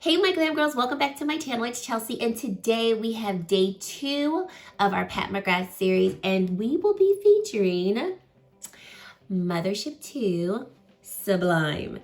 Hey my glam girls, welcome back to my channel. It's Chelsea and today we have day 2 of our Pat McGrath series and we will be featuring Mothership 2 Sublime.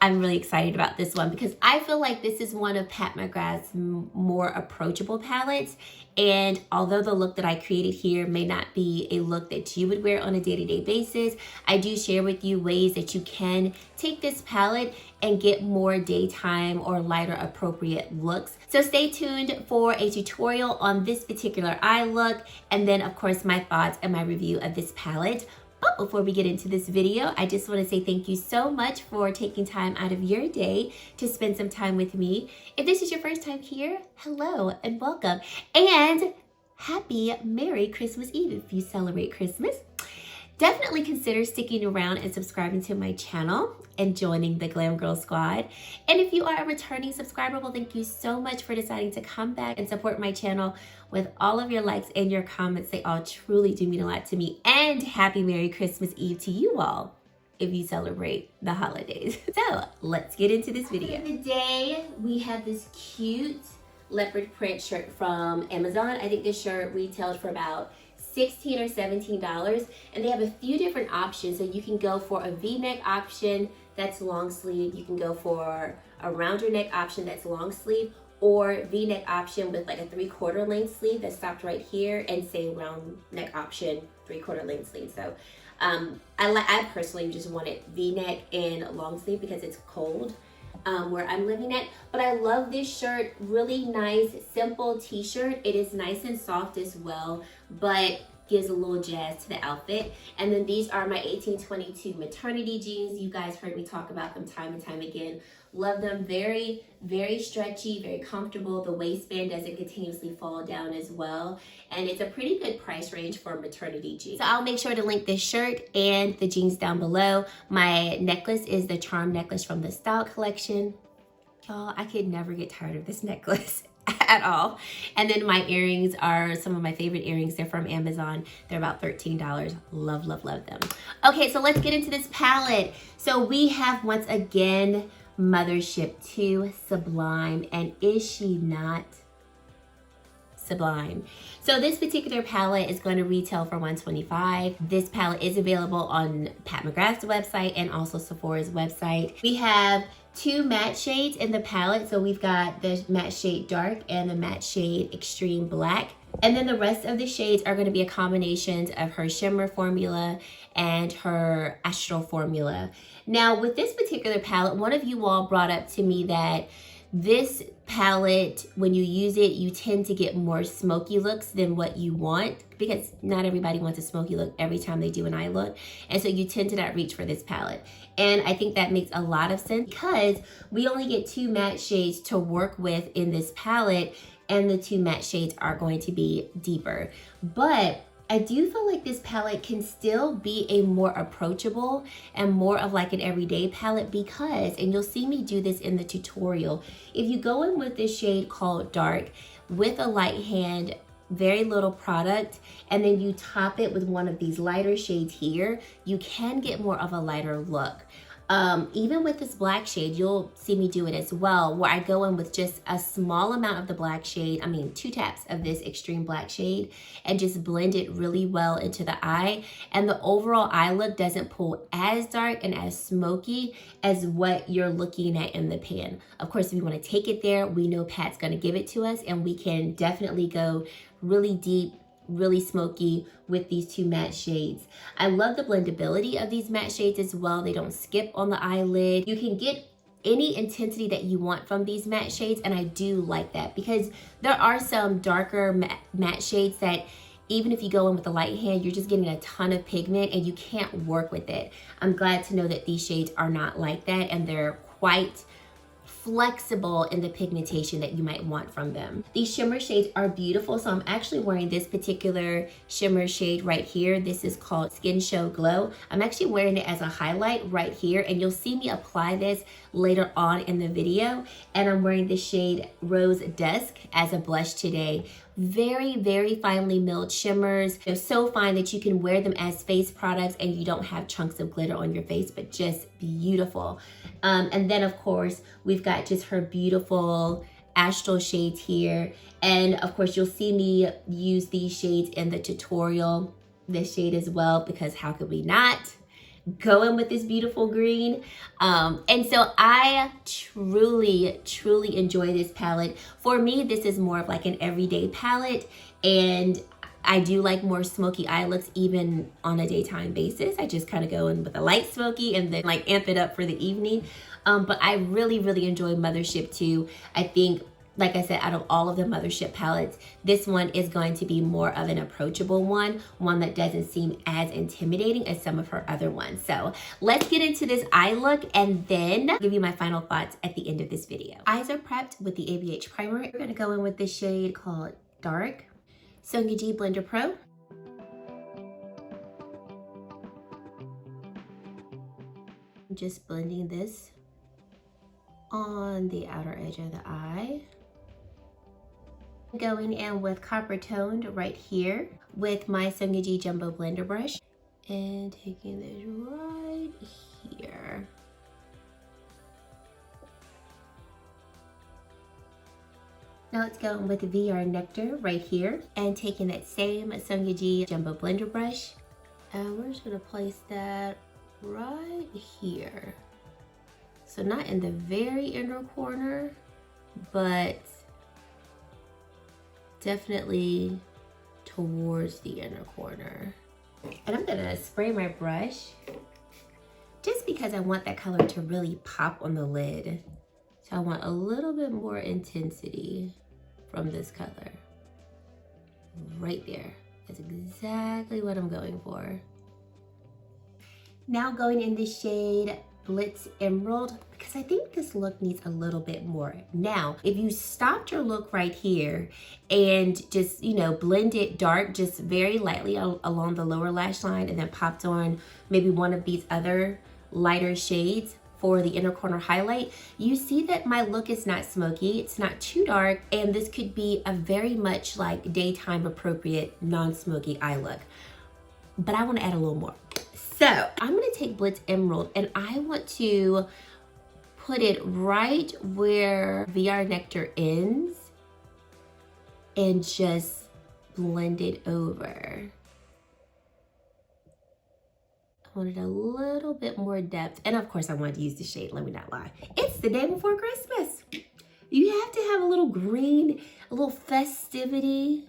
I'm really excited about this one because I feel like this is one of Pat McGrath's more approachable palettes, and although the look that I created here may not be a look that you would wear on a day-to-day basis, I do share with you ways that you can take this palette and get more daytime or lighter appropriate looks. So stay tuned for a tutorial on this particular eye look, and then of course my thoughts and my review of this palette. But before we get into this video, I just want to say thank you so much for taking time out of your day to spend some time with me. If this is your first time here, hello and welcome. And happy Merry Christmas Eve if you celebrate Christmas. Definitely consider sticking around and subscribing to my channel and joining the Glam Girl Squad. And if you are a returning subscriber, well, thank you so much for deciding to come back and support my channel with all of your likes and your comments. They all truly do mean a lot to me. And happy Merry Christmas Eve to you all if you celebrate the holidays. So let's get into this video. Today we have this cute leopard print shirt from Amazon. I think this shirt retailed for about $16 or $17, and they have a few different options. So you can go for a V-neck option that's long sleeve, you can go for a rounder neck option that's long sleeve, or V-neck option with like a 3/4 length sleeve that stopped right here, and say round neck option 3/4 length sleeve. So I personally just wanted V-neck and long sleeve because it's cold where I'm living at. But I love this shirt. Really nice, simple t-shirt. It is nice and soft as well, but gives a little jazz to the outfit. And then these are my 1822 maternity jeans. You guys heard me talk about them time and time again. Love them. Very, very stretchy, very comfortable. The waistband doesn't continuously fall down as well. And it's a pretty good price range for maternity jeans. So I'll make sure to link this shirt and the jeans down below. My necklace is the charm necklace from the Style collection. Y'all, I could never get tired of this necklace at all. And then my earrings are some of my favorite earrings. They're from Amazon. They're about $13. Love, love, love them. Okay, so let's get into this palette. So we have, once again, Mothership 2 Sublime, and is she not sublime? So this particular palette is going to retail for $125. This palette is available on Pat McGrath's website and also Sephora's website. We have 2 matte shades in the palette. So we've got the matte shade dark and the matte shade extreme black. And then the rest of the shades are going to be a combination of her shimmer formula and her astral formula. Now with this particular palette, one of you all brought up to me that this palette, when you use it, you tend to get more smoky looks than what you want, because not everybody wants a smoky look every time they do an eye look. And so you tend to not reach for this palette. And I think that makes a lot of sense because we only get 2 matte shades to work with in this palette, and the 2 matte shades are going to be deeper. But I do feel like this palette can still be a more approachable and more of like an everyday palette because, and you'll see me do this in the tutorial, if you go in with this shade called Dark with a light hand, very little product, and then you top it with one of these lighter shades here, you can get more of a lighter look. Even with this black shade, you'll see me do it as well, where I go in with just a small amount of the black shade, 2 taps of this extreme black shade, and just blend it really well into the eye. And the overall eye look doesn't pull as dark and as smoky as what you're looking at in the pan. Of course, if you want to take it there, we know Pat's going to give it to us, and we can definitely go really deep, really smoky with these 2 matte shades. I love the blendability of these matte shades as well. They don't skip on the eyelid. You can get any intensity that you want from these matte shades, and I do like that because there are some darker matte shades that even if you go in with a light hand, you're just getting a ton of pigment and you can't work with it. I'm glad to know that these shades are not like that, and they're quite flexible in the pigmentation that you might want from them. These shimmer shades are beautiful. So I'm actually wearing this particular shimmer shade right here. This is called Skin Show Glow. I'm actually wearing it as a highlight right here, and you'll see me apply this later on in the video. And I'm wearing the shade Rose Dusk as a blush today. Very, very finely milled shimmers. They're so fine that you can wear them as face products and you don't have chunks of glitter on your face, but just beautiful. And then of course, we've got just her beautiful astral shades here. And of course, you'll see me use these shades in the tutorial, this shade as well, because how could we not? Go in with this beautiful green. And so I truly enjoy this palette. For me, this is more of like an everyday palette, and I do like more smoky eye looks even on a daytime basis. I just kind of go in with a light smoky and then like amp it up for the evening. But I really enjoy Mothership too. I think, like I said, out of all of the Mothership palettes, this one is going to be more of an approachable one that doesn't seem as intimidating as some of her other ones. So let's get into this eye look and then give you my final thoughts at the end of this video. Eyes are prepped with the ABH primer. We're gonna go in with this shade called Dark, Songyji Blender Pro. I'm just blending this on the outer edge of the eye. Going in with Copper Toned right here with my Songyji Jumbo Blender Brush and taking this right here. Now let's go in with VR Nectar right here and taking that same Songyji Jumbo Blender Brush. And we're just gonna place that right here. So not in the very inner corner, but definitely towards the inner corner. And I'm gonna spray my brush just because I want that color to really pop on the lid. So I want a little bit more intensity from this color. Right there. That's exactly what I'm going for. Now going in the shade Blitz Emerald, because I think this look needs a little bit more. Now, if you stopped your look right here and just, you know, blend it dark, just very lightly along the lower lash line, and then popped on maybe one of these other lighter shades for the inner corner highlight, you see that my look is not smoky, it's not too dark, and this could be a very much like daytime appropriate non-smoky eye look. But I want to add a little more. So I'm gonna take Blitz Emerald and I want to put it right where VR Nectar ends and just blend it over. I wanted a little bit more depth. And of course I wanted to use the shade, let me not lie. It's the day before Christmas. You have to have a little green, a little festivity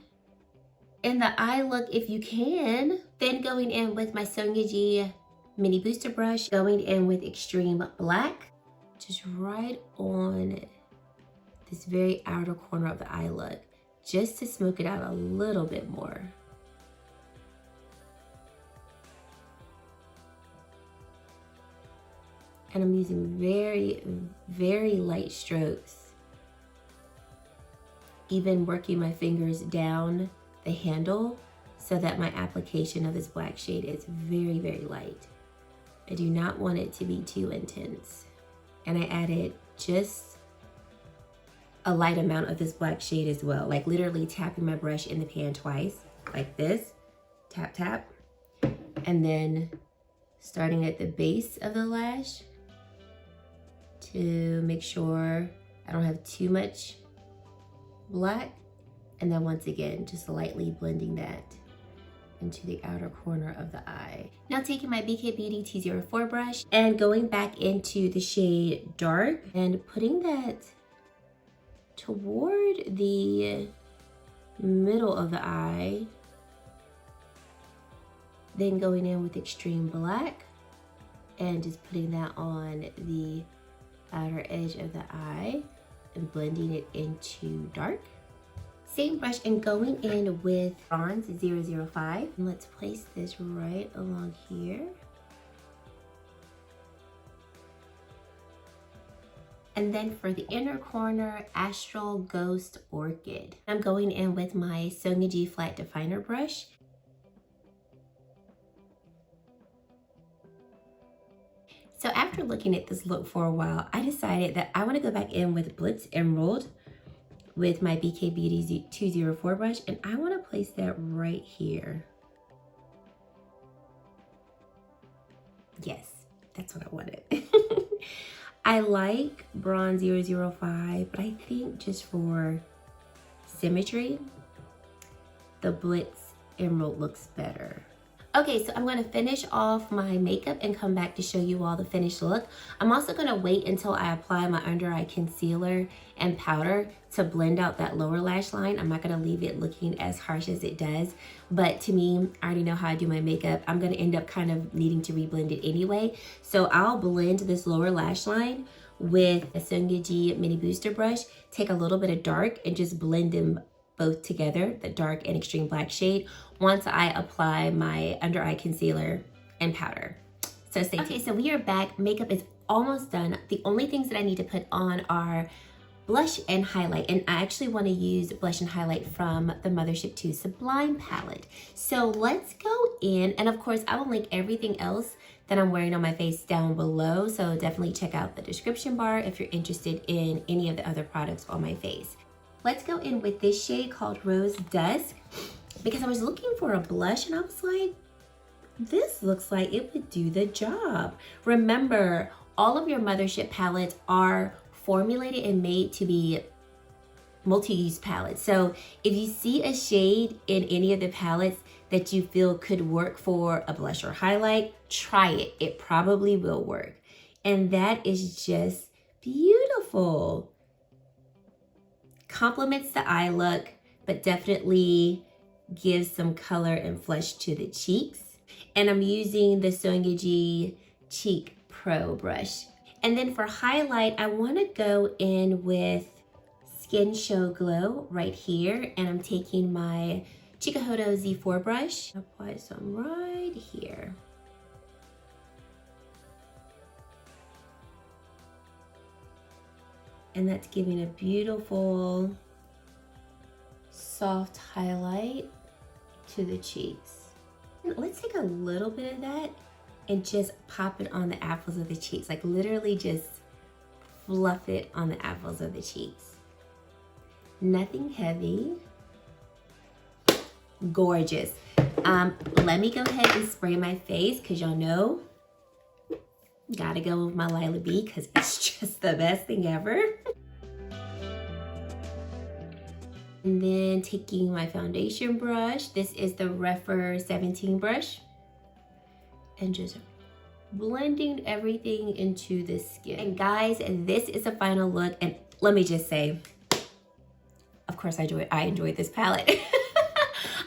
in the eye look if you can. Then going in with my Songyji Mini Booster Brush, going in with Extreme Black, just right on this very outer corner of the eye look, just to smoke it out a little bit more. And I'm using very light strokes, even working my fingers down the handle so that my application of this black shade is very light. I do not want it to be too intense. And I added just a light amount of this black shade as well, like literally tapping my brush in the pan twice, like this, tap, tap. And then starting at the base of the lash to make sure I don't have too much black. And then once again, just lightly blending that into the outer corner of the eye. Now taking my BK Beauty T04 brush and going back into the shade Dark and putting that toward the middle of the eye. Then going in with Extreme Black and just putting that on the outer edge of the eye and blending it into Dark. Same brush and going in with Bronze 005. And let's place this right along here. And then for the inner corner, Astral Ghost Orchid. I'm going in with my Songyji Flat Definer brush. So after looking at this look for a while, I decided that I want to go back in with Blitz Emerald with my BK Beauty 204 brush, and I want to place that right here. Yes, that's what I wanted. I like Bronze 005, but I think just for symmetry, the Blitz Emerald looks better. Okay, so I'm gonna finish off my makeup and come back to show you all the finished look. I'm also gonna wait until I apply my under eye concealer and powder to blend out that lower lash line. I'm not gonna leave it looking as harsh as it does, but to me, I already know how I do my makeup. I'm gonna end up kind of needing to reblend it anyway. So I'll blend this lower lash line with a Sungeji mini booster brush, take a little bit of dark and just blend them both together, the dark and extreme black shade, once I apply my under eye concealer and powder. So stay tuned. Okay, so we are back. Makeup is almost done. The only things that I need to put on are blush and highlight, and I actually want to use blush and highlight from the Mothership 2 Sublime palette. So let's go in, and of course I will link everything else that I'm wearing on my face down below, so definitely check out the description bar if you're interested in any of the other products on my face. Let's go in with this shade called Rose Dusk, because I was looking for a blush and I was like, this looks like it would do the job. Remember, all of your Mothership palettes are formulated and made to be multi-use palettes. So if you see a shade in any of the palettes that you feel could work for a blush or highlight, try it. It probably will work. And that is just beautiful. Complements the eye look, but definitely gives some color and flesh to the cheeks. And I'm using the Sungeji Cheek Pro brush. And then for highlight, I want to go in with Skin Show Glow right here. And I'm taking my Chikuhodo Z4 brush. Apply some right here. And that's giving a beautiful soft highlight to the cheeks. And let's take a little bit of that and just pop it on the apples of the cheeks. Like literally just fluff it on the apples of the cheeks. Nothing heavy. Gorgeous. Let me go ahead and spray my face because y'all know gotta go with my Lila B because it's just the best thing ever. And then taking my foundation brush, this is the Refer 17 brush, and just blending everything into the skin. And guys, this is the final look, and let me just say, of course I enjoyed this palette.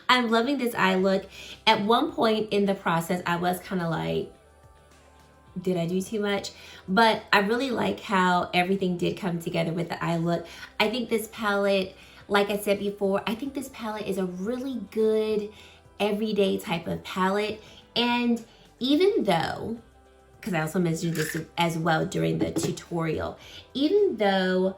I'm loving this eye look. At one point in the process, I was kind of like, did I do too much? But I really like how everything did come together with the eye look. I think this palette, like I said before, I think this palette is a really good everyday type of palette. And even though, because I also mentioned this as well during the tutorial, even though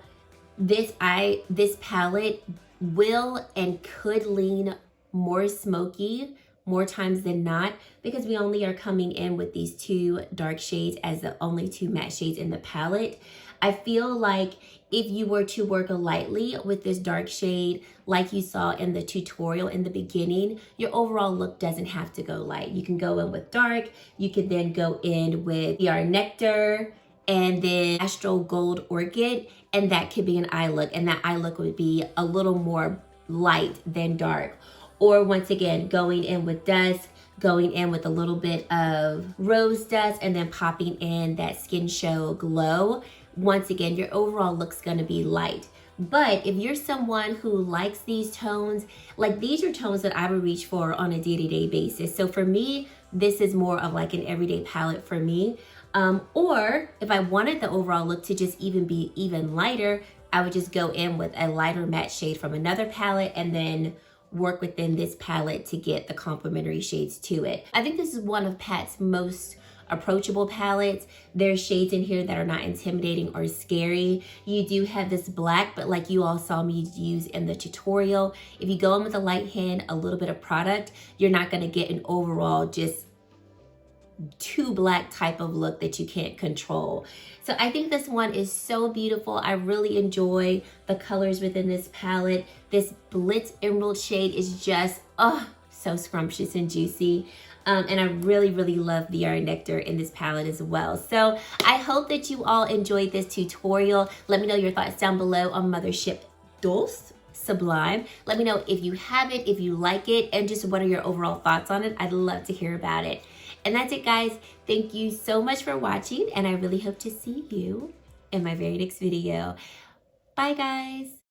this palette will and could lean more smoky more times than not, because we only are coming in with these two dark shades as the only two matte shades in the palette. I feel like if you were to work lightly with this dark shade, like you saw in the tutorial in the beginning, your overall look doesn't have to go light. You can go in with dark, you can then go in with PR Nectar, and then Astral Gold Orchid, and that could be an eye look, and that eye look would be a little more light than dark. Or once again, going in with Dusk, going in with a little bit of Rose Dusk, and then popping in that Skin Show Glow. Once again, your overall look's gonna be light. But if you're someone who likes these tones, like these are tones that I would reach for on a day-to-day basis. So for me, this is more of like an everyday palette for me. Or if I wanted the overall look to just even be even lighter, I would just go in with a lighter matte shade from another palette and then work within this palette to get the complementary shades to it. I think this is one of Pat's most approachable palettes. There's shades in here that are not intimidating or scary. You do have this black, but like you all saw me use in the tutorial, if you go in with a light hand, a little bit of product, you're not gonna get an overall just too black type of look that you can't control. So I think this one is so beautiful. I really enjoy the colors within this palette. This Blitz Emerald shade is just, oh, so scrumptious and juicy. And I really, really love VR Nectar in this palette as well. So I hope that you all enjoyed this tutorial. Let me know your thoughts down below on Mothership Dusk Sublime. Let me know if you have it, if you like it, and just what are your overall thoughts on it. I'd love to hear about it. And that's it, guys. Thank you so much for watching, and I really hope to see you in my very next video. Bye, guys.